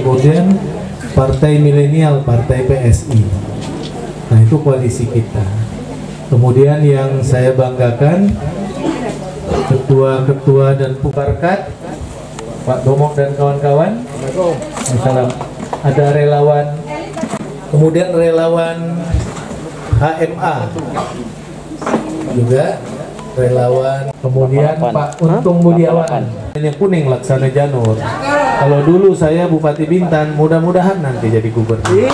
kemudian Partai Milenial, Partai PSI. Nah, itu koalisi kita. Kemudian yang saya banggakan, ketua-ketua dan pukarkat, Pak Domok dan kawan-kawan. Assalamualaikum. Ada relawan, kemudian relawan HMA juga relawan, kemudian Pak Untung Budiawan yang kuning Laksana Janur. Kalau dulu saya Bupati Bintan, mudah-mudahan nanti jadi gubernur.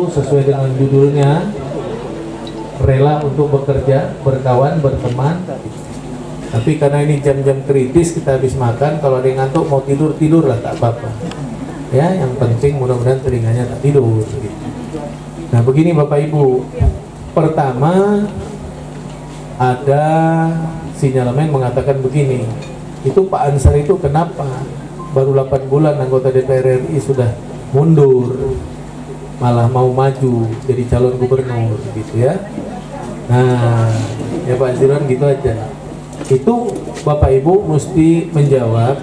Sesuai dengan judulnya, rela untuk bekerja, berkawan, berteman. Tapi karena ini jam-jam kritis, kita habis makan, kalau ada yang ngantuk mau tidur, tidurlah, tak apa-apa. Ya, yang penting mudah-mudahan telinganya tak tidur. Nah, begini Bapak Ibu. Pertama, ada sinyalemen mengatakan begini, itu Pak Ansar itu kenapa baru 8 bulan anggota DPR RI sudah mundur, malah mau maju jadi calon gubernur gitu ya. Nah, ya Pak Azirwan gitu aja. Itu Bapak Ibu mesti menjawab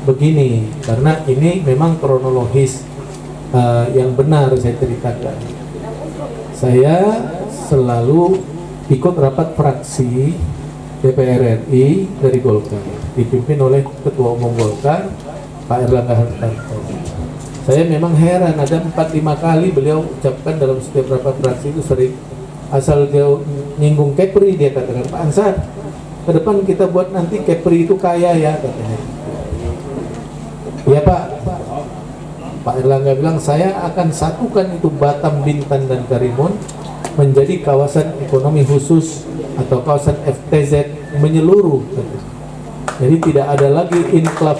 begini, karena ini memang kronologis yang benar saya ceritakan. Saya selalu ikut rapat fraksi DPR RI dari Golkar, dipimpin oleh Ketua Umum Golkar, Pak Erlangga Hartarto. Saya memang heran, ada 4-5 kali beliau ucapkan dalam setiap rapat fraksi itu sering, asal dia nyinggung Kepri, dia katakan, Pak Ansar, ke depan kita buat nanti Kepri itu kaya ya, katanya. Ya Pak. Pak Erlangga bilang, saya akan satukan itu Batam, Bintan, dan Karimun menjadi kawasan ekonomi khusus atau kawasan FTZ menyeluruh. Jadi tidak ada lagi inklaf,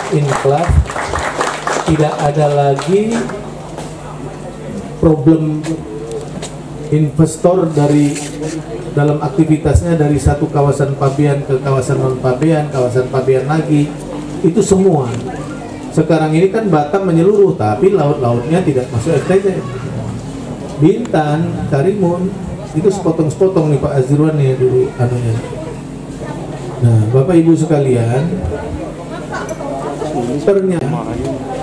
tidak ada lagi problem investor dari dalam aktivitasnya dari satu kawasan pabean ke kawasan non pabean, kawasan pabean lagi, itu semua. Sekarang ini kan Batam menyeluruh, tapi laut-lautnya tidak masuk FTZ. Bintan, Karimun, itu sepotong-sepotong nih Pak Azirwan nih dulu anunya. Nah, Bapak Ibu sekalian, ternyata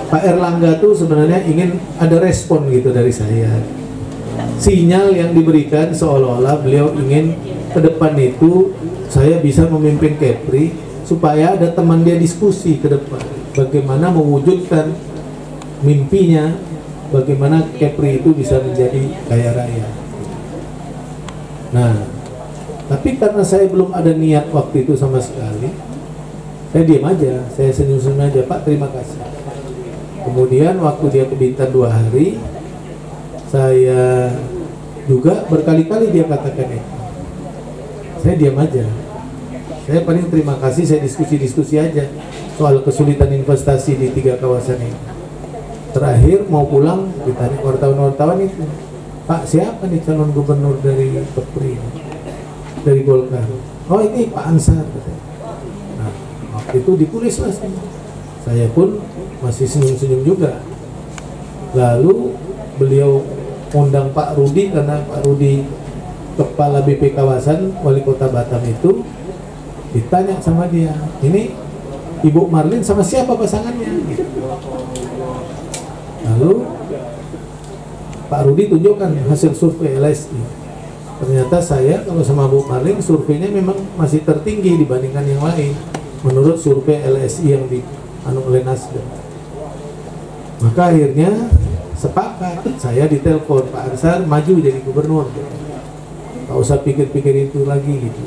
Pak Erlangga tuh sebenarnya ingin ada respon gitu dari saya. Sinyal yang diberikan seolah-olah beliau ingin ke depan itu saya bisa memimpin Kepri supaya ada teman dia diskusi ke depan. Bagaimana mewujudkan mimpinya, bagaimana Kepri itu bisa menjadi kaya raya. Nah, tapi karena saya belum ada niat waktu itu sama sekali, saya diam aja, saya senyum-senyum aja, Pak terima kasih. Kemudian waktu dia ke Bintan 2 hari, saya juga berkali-kali dia katakan itu. Saya diam aja. Saya paling terima kasih, saya diskusi-diskusi aja soal kesulitan investasi di 3 kawasan ini. Terakhir mau pulang ditanya wartawan-wartawan itu, Pak siapa nih calon gubernur dari Kepri, dari Golkar? Oh ini Pak Ansar. Nah waktu itu ditulis lah, saya pun masih senyum-senyum juga. Lalu beliau undang Pak Rudi, karena Pak Rudi kepala BP kawasan wali kota Batam itu, ditanya sama dia, ini Ibu Marlin sama siapa pasangannya? Gitu. Lalu Pak Rudi tunjukkan hasil survei LSI. Ternyata saya kalau sama Bu Marlin surveinya memang masih tertinggi dibandingkan yang lain menurut survei LSI yang dianu oleh Nasdem. Maka akhirnya sepakat, saya ditelepon, Pak Ansar maju jadi gubernur. Gak usah pikir-pikir itu lagi gitu.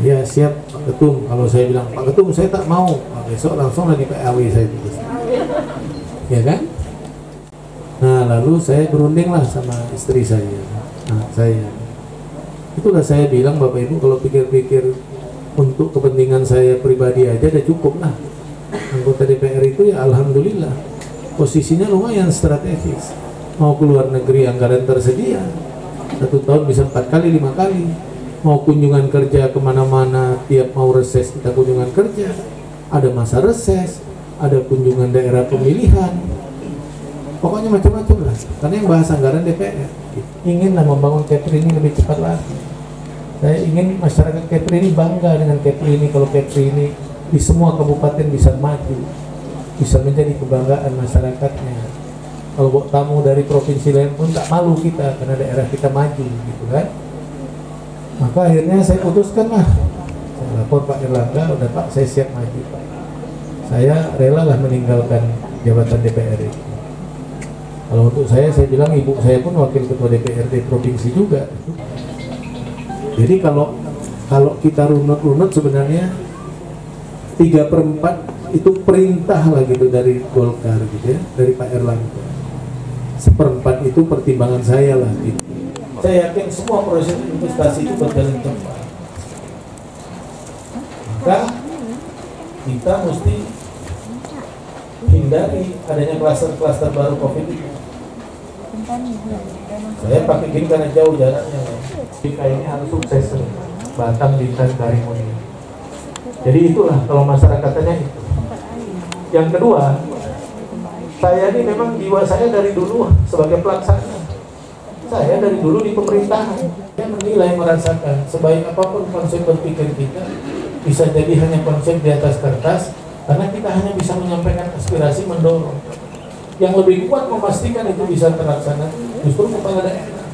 Ya siap Pak Ketum. Kalau saya bilang Pak Ketum saya tak mau, nah, besok langsung di PAW saya tulis. Ya kan? Nah lalu saya berunding lah sama istri saya. Nah saya, itulah saya bilang Bapak Ibu kalau pikir-pikir untuk kepentingan saya pribadi aja udah cukup lah. Anggota DPR itu ya alhamdulillah posisinya lumayan strategis. Mau keluar negeri anggaran tersedia, 1 tahun bisa 4 kali 5 kali. Mau kunjungan kerja kemana-mana, tiap mau reses kita kunjungan kerja, ada masa reses, ada kunjungan daerah pemilihan, pokoknya macam-macam lah. Karena yang bahas anggaran DPR inginlah membangun Kepri ini lebih cepat lagi. Saya ingin masyarakat Kepri ini bangga dengan Kepri ini. Kalau Kepri ini di semua kabupaten bisa maju, bisa menjadi kebanggaan masyarakatnya. Kalau bawa tamu dari provinsi lain pun tak malu kita karena daerah kita maju gitu kan. Maka akhirnya saya putuskan lah, saya lapor Pak Erlangga, udah Pak saya siap maju Pak. Saya rela lah meninggalkan jabatan DPR itu. Kalau untuk saya bilang ibu saya pun wakil ketua DPRD provinsi juga. Jadi kalau kita runut-runut sebenarnya 3/4 itu perintah lah gitu dari Golkar gitu ya, dari Pak Erlangga. 1/4 itu pertimbangan saya lah gitu. Saya yakin semua proses investasi itu berjalan cepat. Maka kita mesti hindari adanya klaster-klaster baru COVID itu. Saya pakai gini karena jauh jaraknya. Jika ini harus sukses, Batam, Bintan, Karimun ini. Jadi itulah kalau masyarakatnya itu. Yang kedua, saya ini memang jiwa saya dari dulu sebagai pelaksana. Saya dari dulu di pemerintahan. Saya menilai, merasakan sebaik apapun konsep berpikir kita, bisa jadi hanya konsep di atas kertas, karena kita hanya bisa menyampaikan aspirasi, mendorong. Yang lebih kuat memastikan itu bisa terlaksana justru kepala daerah,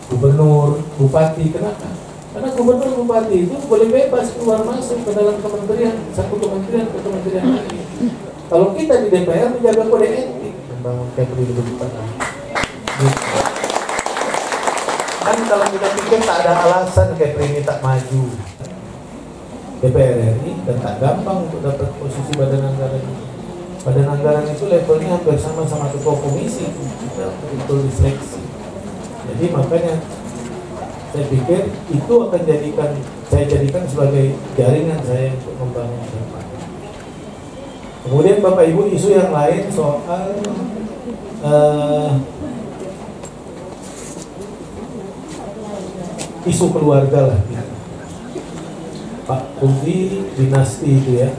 gubernur, bupati. Kenapa? Karena gubernur, bupati itu boleh bebas keluar masuk ke dalam kementerian, satu kementerian ke kementerian lain. Kalau kita di DPR menjaga kode etik, membangun Kepri lebih cepat. Kan kalau kita pikir tak ada alasan Kepri ini tak maju DPR RI, dan tak gampang untuk dapat posisi badan anggaran. Badan anggaran itu levelnya hampir sama ketua komisi, betul diseleksi. Jadi makanya saya pikir itu akan saya jadikan sebagai jaringan saya untuk membangun depan. Kemudian Bapak Ibu, isu yang lain soal isu keluarga lah. Pak Rudi dinasti itu ya,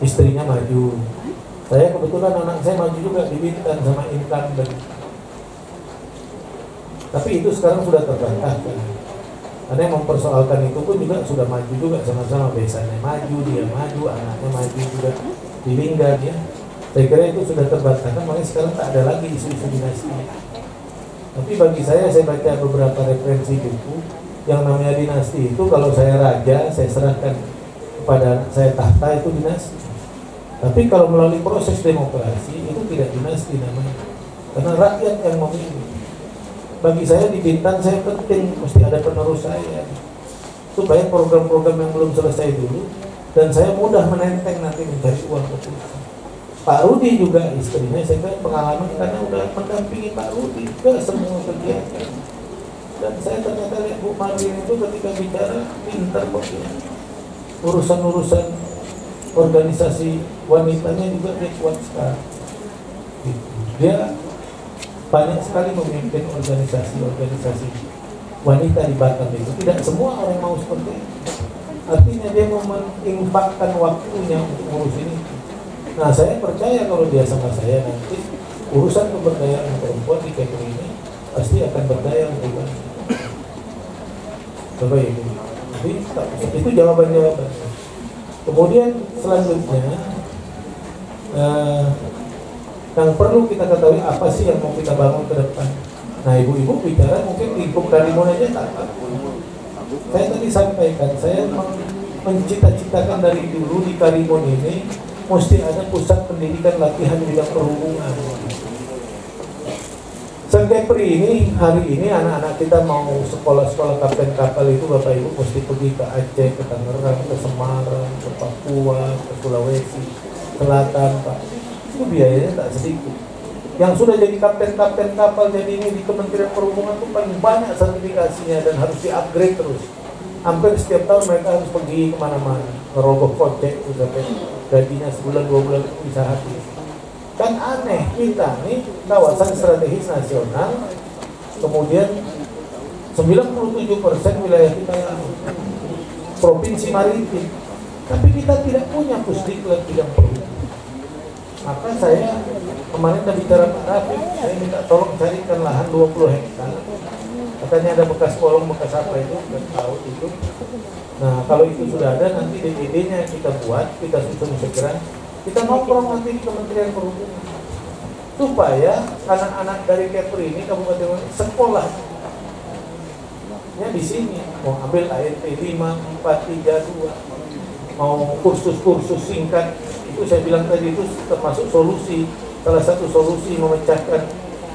istrinya maju. Saya kebetulan anak saya maju juga di Bintan sama Intan, tapi itu sekarang sudah terbantahkan. Karena yang mempersoalkan itu pun juga sudah maju juga sama-sama, besannya maju, dia maju, anaknya maju juga di Lingga ya. Saya kira itu sudah terbantahkan, makanya sekarang tak ada lagi isu-isu dinasti. Tapi bagi saya baca beberapa referensi buku yang namanya dinasti itu, kalau saya raja, saya serahkan kepada saya tahta, itu dinasti. Tapi kalau melalui proses demokrasi itu tidak dinasti namanya, karena rakyat yang memilih. Bagi saya di Bintan saya penting mesti ada penerus saya, supaya program-program yang belum selesai dulu, dan saya mudah menenteng nanti mencari uang ke pusat. Pak Rudi juga istrinya, saya kira pengalaman karena udah mendampingi Pak Rudi ke semua kegiatan. Dan saya ternyata lihat Bu Marlin itu ketika bicara pintar kok ya. Urusan-urusan organisasi wanitanya juga dia kuat sekali. Dia banyak sekali memimpin organisasi wanita di Batam itu. Tidak semua orang mau seperti itu. Artinya dia mau menginfakkan waktunya untuk ngurus ini. Nah, saya percaya kalau dia sama saya nanti urusan pemberdayaan perempuan di Kepri ini pasti akan berdaya juga. Coba ini. Jadi itu jawaban-jawabannya. Kemudian selanjutnya yang perlu kita ketahui apa sih yang mau kita bangun ke depan. Nah, ibu-ibu bicara mungkin lingkup Karimun aja tak apa. Saya tadi sampaikan, saya mencita-citakan dari dulu di Karimun ini mesti ada pusat pendidikan latihan bidang perhubungan. Kepri ini hari ini anak-anak kita mau sekolah-sekolah kapten kapal itu Bapak Ibu mesti pergi ke Aceh, ke Tangerang, ke Semarang, ke Papua, ke Sulawesi Selatan, Pak. Itu biayanya tak sedikit. Yang sudah jadi kapten-kapten kapal jadi ini di Kementerian Perhubungan itu paling banyak sertifikasinya dan harus di-upgrade terus. Hampir setiap tahun mereka harus pergi kemana-mana, ngerogoh kocek sampai gajinya sebulan 2 bulan bisa habis. Kan aneh, kita nih kawasan strategis nasional, kemudian 97% wilayah kita provinsi maritim, tapi kita tidak punya pusdiklat bidang perhubungan. Maka saya kemarin tadi bicara Pak Rafiq, saya minta tolong carikan lahan 20 hektar. Katanya ada bekas kolong, bekas apa itu, nggak tahu itu. Nah, kalau itu sudah ada, nanti DPD-nya kita buat, kita susun segera. Kita nongkrong nanti di Kementerian Perhubungan supaya anak-anak dari Kepri ini Kabupaten sekolah ya di sini mau ambil ANT 5, 4, 3, 2, mau kursus-kursus singkat, itu saya bilang tadi itu termasuk solusi, salah satu solusi memecahkan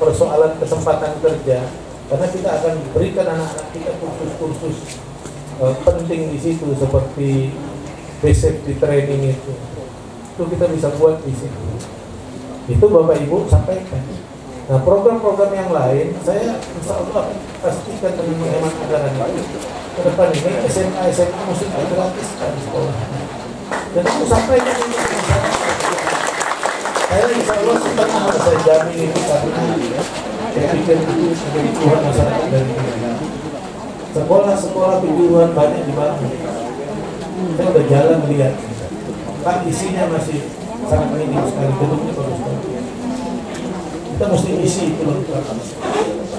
persoalan kesempatan kerja, karena kita akan berikan anak-anak kita kursus-kursus penting di situ seperti basic di training itu kita bisa buat di situ. Itu Bapak Ibu sampaikan. Nah, program-program yang lain saya insya Allah pastikan dengan menghemat anggaran itu. Ke depan ini SMA mesti gratis di sekolah. Dan aku sampaikan ini. Saya insya Allah setengah harus saya jamin itu karena saya pikir itu menjadi Tuhan masyarakat dari kita. Sekolah-sekolah kejuruan banyak dibangun. Saya udah jalan lihat. Pak isinya masih sangat minim sekali, gedungnya bagus sekali. Kita mesti isi itu lengkap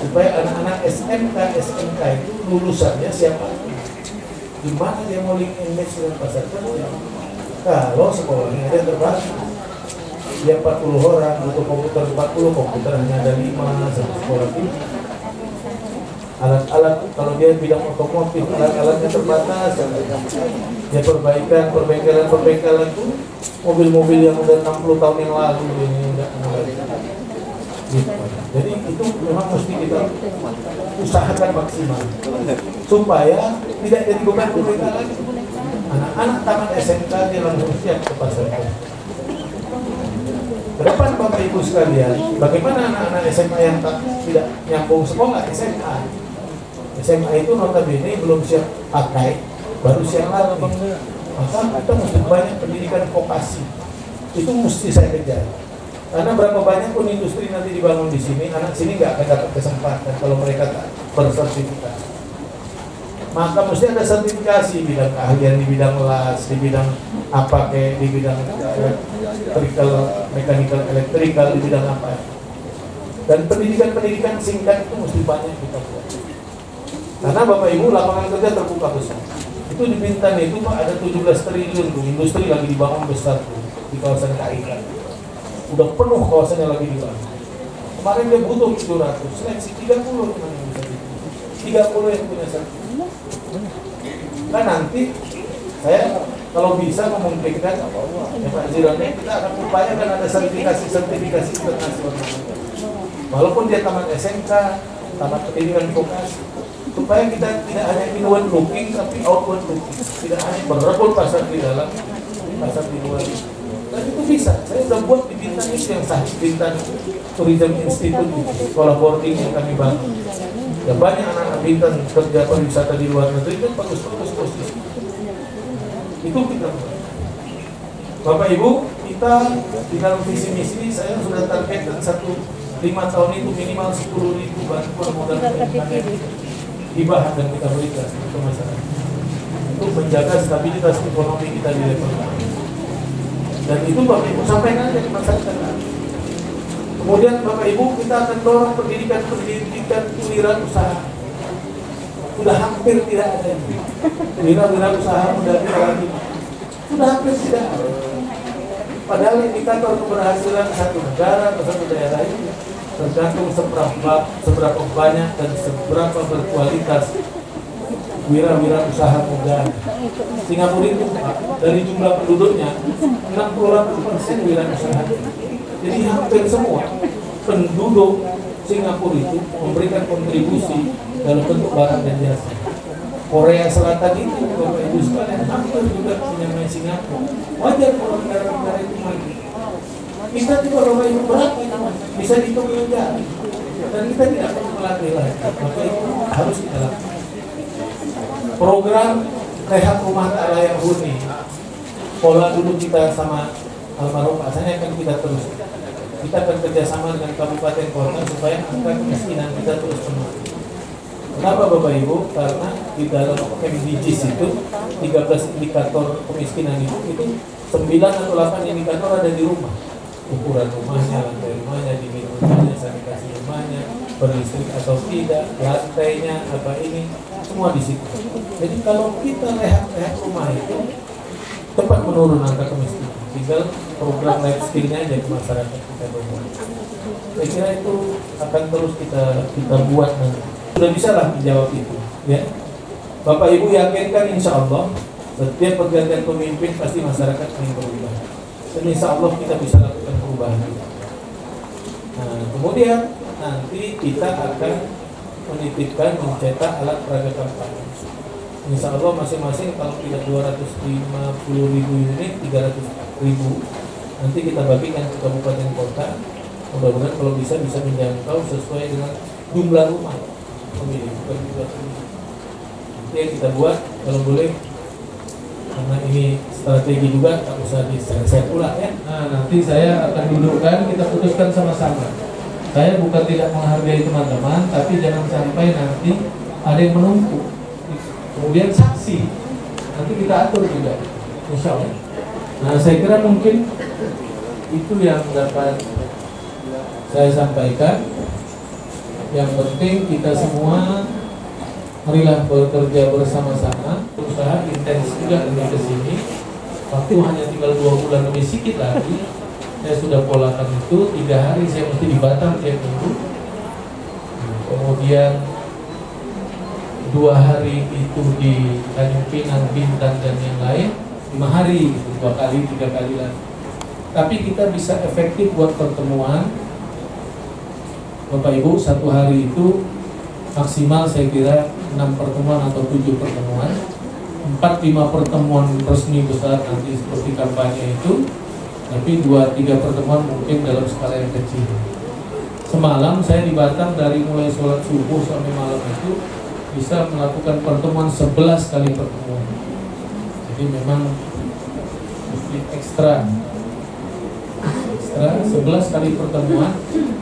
supaya anak-anak SMK itu lulusannya siapa? Di mana dia mau link image dengan pasar kerja? Kalau sekolahnya ada terbatas, dia 40 orang, butuh komputer 40, komputer hanya ada 5 satu sekolah itu. Alat-alat, kalau dia bidang otomotif, alat-alatnya terbatas. Ya perbengkelan itu mobil-mobil yang udah 60 tahun yang lalu ini udah gitu. Jadi itu memang mesti kita usahakan maksimal supaya tidak jadi beban pemerintah lagi. Anak-anak tamat SMK dia langsung siap ke pasar. Ke depan Bapak Ibu sekalian, bagaimana anak-anak SMA yang tidak nyambung sekolah SMA itu notabene belum siap pakai, baru siap lagi. Maka kita mesti banyak pendidikan vokasi. Itu mesti saya kejar. Karena berapa banyak pun industri nanti dibangun di sini, anak sini nggak akan dapat kesempatan kalau mereka tak bersertifikasi. Maka mesti ada sertifikasi bidang keahlian di bidang las, di bidang apa kayak di bidang elektrikal, mechanical, elektrikal, di bidang apa. Dan pendidikan singkat itu mesti banyak kita buat. Karena Bapak Ibu lapangan kerja terbuka besar. Itu di Bintan itu Pak ada 17 triliun tuh industri lagi dibangun besar tuh di kawasan KIK. Udah penuh kawasannya lagi dibangun. Kemarin dia butuh 700, seleksi 30 yang bisa dibangun. 30 yang punya sertifikat. Kan nanti saya kalau bisa memungkinkan ya Pak Zirone, kita akan upayakan ada sertifikasi internasional. Walaupun dia tamat SMK, tamat pendidikan vokasi, supaya kita tidak hanya inward looking tapi outward looking, tidak hanya berebut pasar di dalam, pasar di luar. Dan itu bisa. Saya sudah buat di Bintan itu yang sah, Bintan Tourism Institute, sekolah boarding yang kami bangun. Ya banyak anak-anak Bintan kerja pariwisata di luar negeri kan bagus-bagus posisi. Itu kita buat. Bapak Ibu, kita di dalam visi misi saya sudah targetkan 5 tahun itu minimal 10.000 bantuan modal hibah dan kita berikan ke masyarakat untuk menjaga stabilitas ekonomi kita di level. Dan itu Bapak Ibu sampaikan aja ke masyarakat. Kemudian Bapak Ibu kita akan dorong pendidikan wirausaha. Sudah hampir tidak ada wirausaha muda kita lagi. Sudah hampir tidak ada. Padahal indikator keberhasilan satu negara atau satu daerah itu tergantung seberapa banyak dan seberapa berkualitas wirausaha muda. Singapura itu dari jumlah penduduknya 68% wirausaha. Jadi hampir semua penduduk Singapura itu memberikan kontribusi dalam bentuk barang dan jasa. Korea Selatan itu Bapak Ibu sekalian hampir juga menyamai Singapura. Wajar kalau negara-negara itu maju. Kita juga Bapak Ibu berapa bisa dihitung jari. Dan kita tidak perlu melatih lagi. Bapak Ibu harus kita lakukan. Program rehab rumah tak layak huni. Pola dulu kita sama almarhum Pak Sani akan kita terus. Kita akan kerjasama dengan kabupaten kota supaya angka kemiskinan kita terus menurun. Kenapa Bapak Ibu? Karena di dalam MDGs itu 13 indikator kemiskinan itu 9 atau 8 indikator ada di rumah. Ukuran rumahnya, lantai rumahnya, dinding rumahnya, sanitasi rumahnya, berlistrik atau tidak, lantainya, apa ini, semua di situ. Jadi kalau kita rehab rumah itu cepat menurun angka kemiskinan. Tinggal program life skill-nya aja di masyarakat kita buat. Saya kira itu akan terus kita buat nanti. Sudah bisa lah menjawab itu, ya. Bapak Ibu yakinkan insya Allah setiap pergantian pemimpin pasti masyarakat ingin berubah. Dan insya Allah kita bisa lakukan perubahan. Nah, kemudian nanti kita akan menitipkan, mencetak alat peraga kampanye. Insya Allah masing-masing kalau tidak 250.000 unit, 300.000 nanti kita bagikan ke kabupaten kota. Mudah-mudahan kalau bisa menjangkau sesuai dengan jumlah rumah pemilih. Itu yang kita buat kalau boleh, karena ini strategi juga tak usah diset ulang ya. Nah, nanti saya akan dudukkan, kita putuskan sama-sama. Saya bukan tidak menghargai teman-teman, tapi jangan sampai nanti ada yang menumpuk. Kemudian saksi nanti kita atur juga, insya Allah. Nah, saya kira mungkin itu yang dapat saya sampaikan. Yang penting kita semua marilah bekerja bersama-sama, berusaha intens juga lebih ke sini. Waktu hanya tinggal 2 bulan lebih sedikit lagi. Saya sudah polakan itu 3 hari saya mesti di Batam tiap minggu. Kemudian 2 hari itu di Tanjung Pinang, Bintan dan yang lain. 5 hari, 2 kali, 3 kali lagi. Tapi kita bisa efektif buat pertemuan. Bapak Ibu, 1 hari itu maksimal saya kira 6 pertemuan atau 7 pertemuan. 4-5 pertemuan resmi besar nanti seperti kampanye itu. Tapi 2-3 pertemuan mungkin dalam skala yang kecil. Semalam saya di Batam dari mulai sholat subuh sampai malam itu bisa melakukan pertemuan 11 kali pertemuan. Jadi memang ekstra 11 kali pertemuan.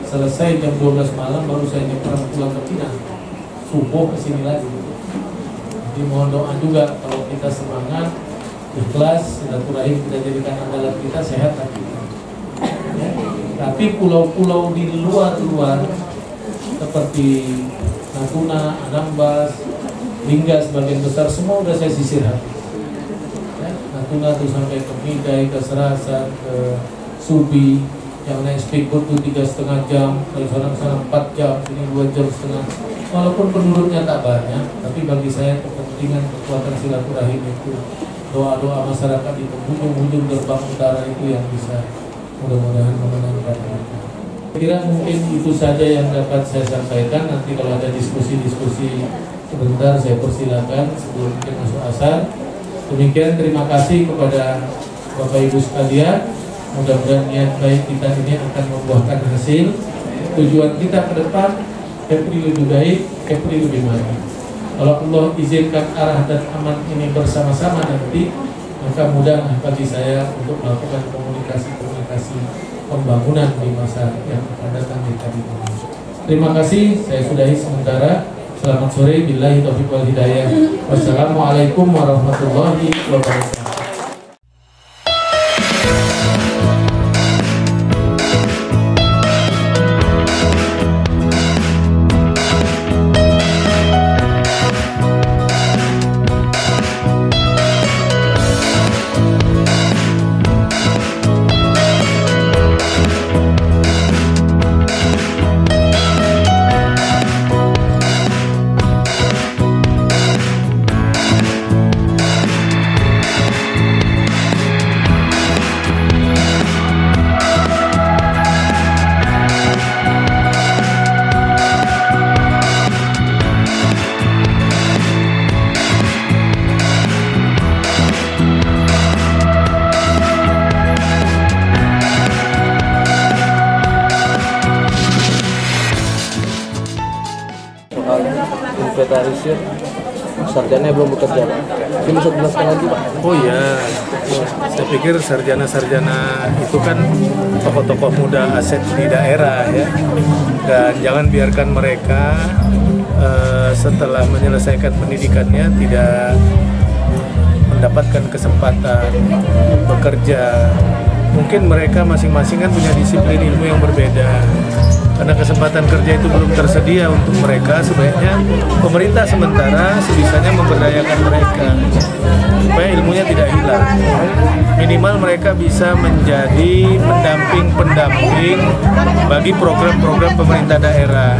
Selesai jam 12 malam baru saya nyebrang pulang ke Pinang, subuh ke sini lagi. Jadi mohon doa juga kalau kita semangat, ikhlas, silaturahim kita jadikan andalan kita, sehat hati kita. Ya. Tapi pulau-pulau di luar seperti Natuna, Anambas, Lingga sebagian besar semua udah saya sisir habis. Ya. Natuna tuh sampai ke Midai, ke Serasan, ke Subi, yang naik speedboat tuh 3,5 jam, dari sana 4 jam, sini 2,5 jam. Walaupun penduduknya tak banyak, tapi bagi saya kepentingan kekuatan silaturahim itu, doa-doa masyarakat di penghujung gerbang utara itu yang bisa mudah-mudahan memenangkan kita. Kira mungkin itu saja yang dapat saya sampaikan. Nanti kalau ada diskusi-diskusi sebentar saya persilakan sebelum kita masuk asar. Demikian, terima kasih kepada Bapak Ibu sekalian. Mudah-mudahan niat baik kita ini akan membuahkan hasil. Tujuan kita ke depan, Kepri lebih baik, Kepri lebih maju. Kalau Allah izinkan arah dan aman ini bersama-sama nanti, maka mudah bagi saya untuk melakukan komunikasi pembangunan di masa yang akan datang di Kadin. Terima kasih, saya sudahi sementara. Selamat sore, billahi taufiq wal hidayah. Wassalamualaikum warahmatullahi wabarakatuh. Inventarisir sarjana belum bekerja, Pak. Mungkin bisa jelaskan lagi, Pak? Oh iya, saya pikir sarjana-sarjana itu kan tokoh-tokoh muda aset di daerah ya, dan jangan biarkan mereka setelah menyelesaikan pendidikannya tidak mendapatkan kesempatan bekerja. Mungkin mereka masing-masing kan punya disiplin ilmu yang berbeda. karena kesempatan kerja itu belum tersedia untuk mereka, sebaiknya pemerintah sementara sebisanya memberdayakan mereka supaya ilmunya tidak hilang. Minimal mereka bisa menjadi pendamping bagi program-program pemerintah daerah.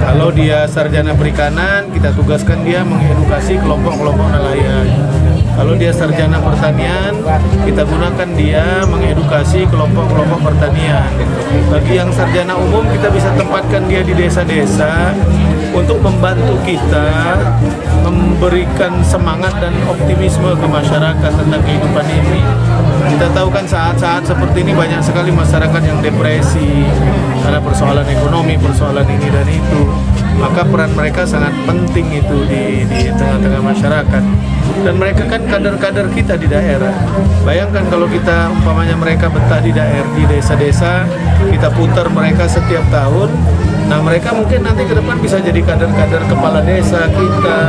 Kalau dia sarjana perikanan, kita tugaskan dia mengedukasi kelompok-kelompok nelayan. Kalau dia sarjana pertanian, kita gunakan dia mengedukasi kelompok-kelompok pertanian. Bagi yang sarjana umum, kita bisa tempatkan dia di desa-desa untuk membantu kita memberikan semangat dan optimisme ke masyarakat tentang kehidupan ini. Kita tahu kan saat-saat seperti ini banyak sekali masyarakat yang depresi karena persoalan ekonomi, persoalan ini dan itu. Maka peran mereka sangat penting itu di tengah-tengah masyarakat. Dan mereka kan kader-kader kita di daerah. Bayangkan kalau kita umpamanya mereka betah di daerah, di desa-desa, kita putar mereka setiap tahun. Nah, mereka mungkin nanti ke depan bisa jadi kader-kader kepala desa kita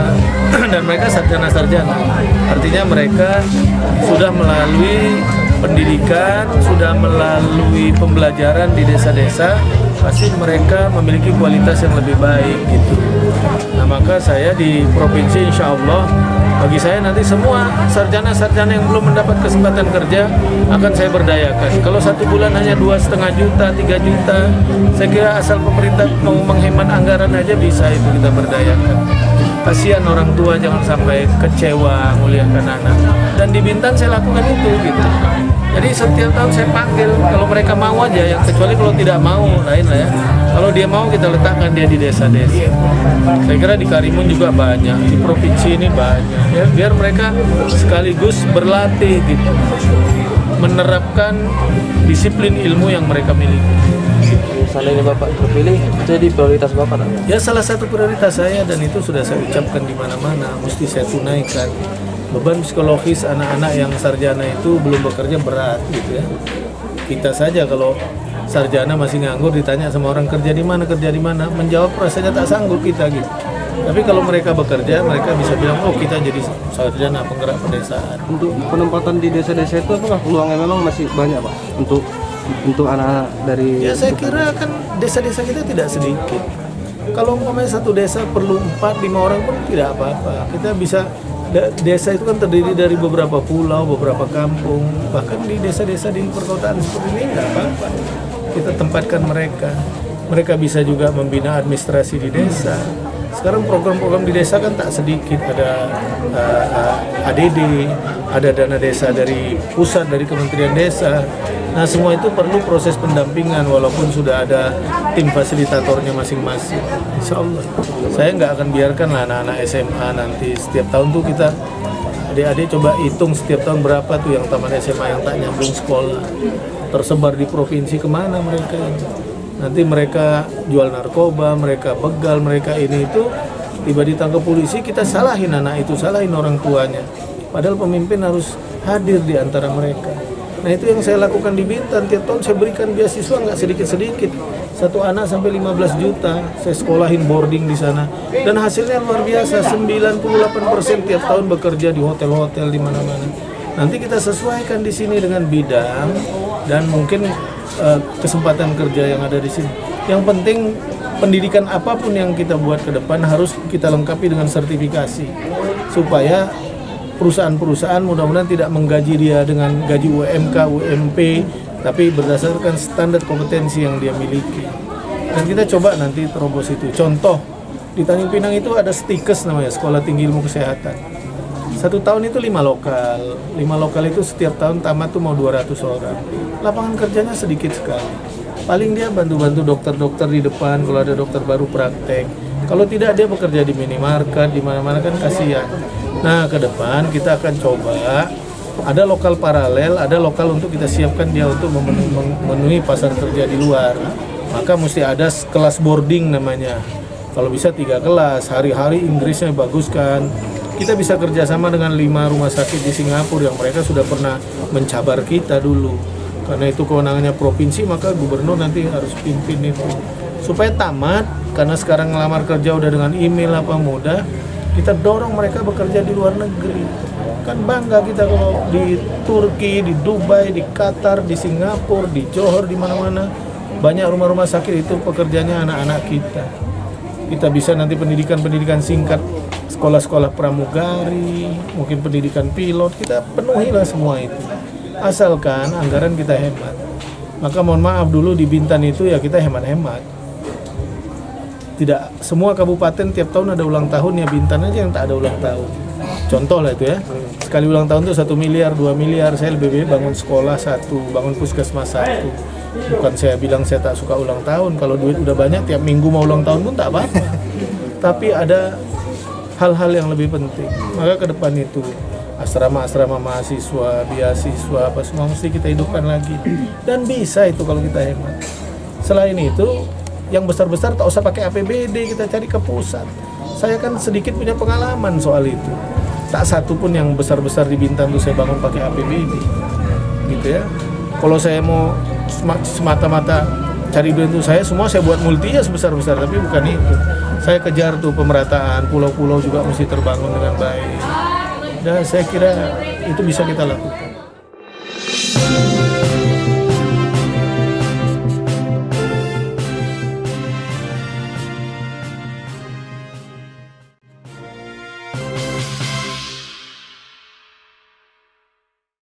dan mereka sarjana-sarjana. Artinya mereka sudah melalui pendidikan, sudah melalui pembelajaran di desa-desa, pasti mereka memiliki kualitas yang lebih baik gitu. Nah, maka saya di provinsi insya Allah, bagi saya nanti semua sarjana-sarjana yang belum mendapat kesempatan kerja akan saya berdayakan. Kalau 1 bulan hanya 2,5 juta, 3 juta, saya kira asal pemerintah mau menghemat anggaran aja bisa itu kita berdayakan. Kasihan orang tua jangan sampai kecewa muliakan anak. Dan di Bintan saya lakukan itu gitu. Jadi setiap tahun saya panggil, kalau mereka mau aja, yang kecuali kalau tidak mau lain lah ya. Kalau dia mau kita letakkan dia di desa-desa. Saya kira di Karimun juga banyak, di provinsi ini banyak. Ya, biar mereka sekaligus berlatih gitu, menerapkan disiplin ilmu yang mereka miliki. Seandainya Bapak terpilih, jadi prioritas Bapak tak? Ya salah satu prioritas saya dan itu sudah saya ucapkan di mana-mana, mesti saya tunaikan. Beban psikologis anak-anak yang sarjana itu belum bekerja berat gitu ya. Kita saja kalau sarjana masih nganggur ditanya sama orang kerja di mana, menjawab rasanya tak sanggup kita gitu. Tapi kalau mereka bekerja, mereka bisa bilang, oh kita jadi sarjana penggerak pedesaan. Untuk penempatan di desa-desa itu apakah peluangnya memang masih banyak Pak untuk anak-anak dari? Ya saya kira kan desa-desa kita tidak sedikit. Kalau umpamanya satu desa perlu 4-5 orang pun tidak apa-apa. Kita bisa, desa itu kan terdiri dari beberapa pulau, beberapa kampung. Bahkan di desa-desa di perkotaan seperti ini tidak apa-apa. Kita tempatkan mereka. Mereka bisa juga membina administrasi di desa. Sekarang program-program di desa kan tak sedikit, ada ADD, ada dana desa dari pusat, dari Kementerian Desa. Nah semua itu perlu proses pendampingan walaupun sudah ada tim fasilitatornya masing-masing. Insya Allah, saya nggak akan biarkan lah anak-anak SMA nanti setiap tahun tuh kita adik-adik coba hitung setiap tahun berapa tuh yang taman SMA yang tak nyambung sekolah, tersebar di provinsi, kemana mereka ini. Nanti mereka jual narkoba, mereka begal, mereka ini itu tiba ditangkap polisi, kita salahin anak itu, salahin orang tuanya. Padahal pemimpin harus hadir di antara mereka. Nah itu yang saya lakukan di Bintan, tiap tahun saya berikan beasiswa nggak sedikit-sedikit. Satu anak sampai 15 juta, saya sekolahin boarding di sana. Dan hasilnya luar biasa, 98% tiap tahun bekerja di hotel-hotel di mana-mana. Nanti kita sesuaikan di sini dengan bidang dan mungkin kesempatan kerja yang ada di sini. Yang penting pendidikan apapun yang kita buat ke depan harus kita lengkapi dengan sertifikasi supaya perusahaan-perusahaan mudah-mudahan tidak menggaji dia dengan gaji UMK, UMP, tapi berdasarkan standar kompetensi yang dia miliki. Dan kita coba nanti terobos itu. Contoh, di Tanjung Pinang itu ada STIKES namanya, Sekolah Tinggi Ilmu Kesehatan. 1 tahun itu 5 lokal. 5 lokal itu setiap tahun tamat tuh mau 200 orang. Lapangan kerjanya sedikit sekali. Paling dia bantu-bantu dokter-dokter di depan kalau ada dokter baru praktek. Kalau tidak dia bekerja di minimarket, di mana-mana kan kasihan. Nah, ke depan kita akan coba ada lokal paralel, ada lokal untuk kita siapkan dia untuk memenuhi pasar kerja di luar. Maka mesti ada kelas boarding namanya. Kalau bisa 3 kelas, hari-hari Inggrisnya baguskan. Kita bisa kerjasama dengan 5 rumah sakit di Singapura yang mereka sudah pernah mencabar kita dulu. Karena itu kewenangannya provinsi, maka gubernur nanti harus pimpin itu. Supaya tamat, karena sekarang ngelamar kerja udah dengan email apa mudah, kita dorong mereka bekerja di luar negeri. Kan bangga kita kalau di Turki, di Dubai, di Qatar, di Singapura, di Johor, di mana-mana. Banyak rumah-rumah sakit itu pekerjanya anak-anak kita. Kita bisa nanti pendidikan singkat, sekolah-sekolah pramugari, mungkin pendidikan pilot, kita penuhilah semua itu. Asalkan anggaran kita hemat. Maka mohon maaf dulu di Bintan itu ya kita hemat-hemat. Tidak semua kabupaten tiap tahun ada ulang tahun, ya Bintan aja yang tak ada ulang tahun. Contoh lah itu ya, sekali ulang tahun tuh 1 miliar, 2 miliar, saya lebih baik bangun sekolah 1, bangun puskesmas 1. Bukan saya bilang saya tak suka ulang tahun, kalau duit udah banyak tiap minggu mau ulang tahun pun tak apa-apa. Tapi ada hal-hal yang lebih penting. Maka ke depan itu asrama-asrama mahasiswa, beasiswa, apa semua mesti kita hidupkan lagi. Dan bisa itu kalau kita hemat. Selain itu, yang besar-besar tak usah pakai APBD, kita cari ke pusat. Saya kan sedikit punya pengalaman soal itu. Tak satu pun yang besar-besar di Bintan tuh saya bangun pakai APBD. Gitu ya. Kalau saya mau semata-mata cari duit itu saya buat multi ya sebesar-besar, tapi bukan itu. Saya kejar tuh pemerataan, pulau-pulau juga mesti terbangun dengan baik. Dan saya kira itu bisa kita lakukan.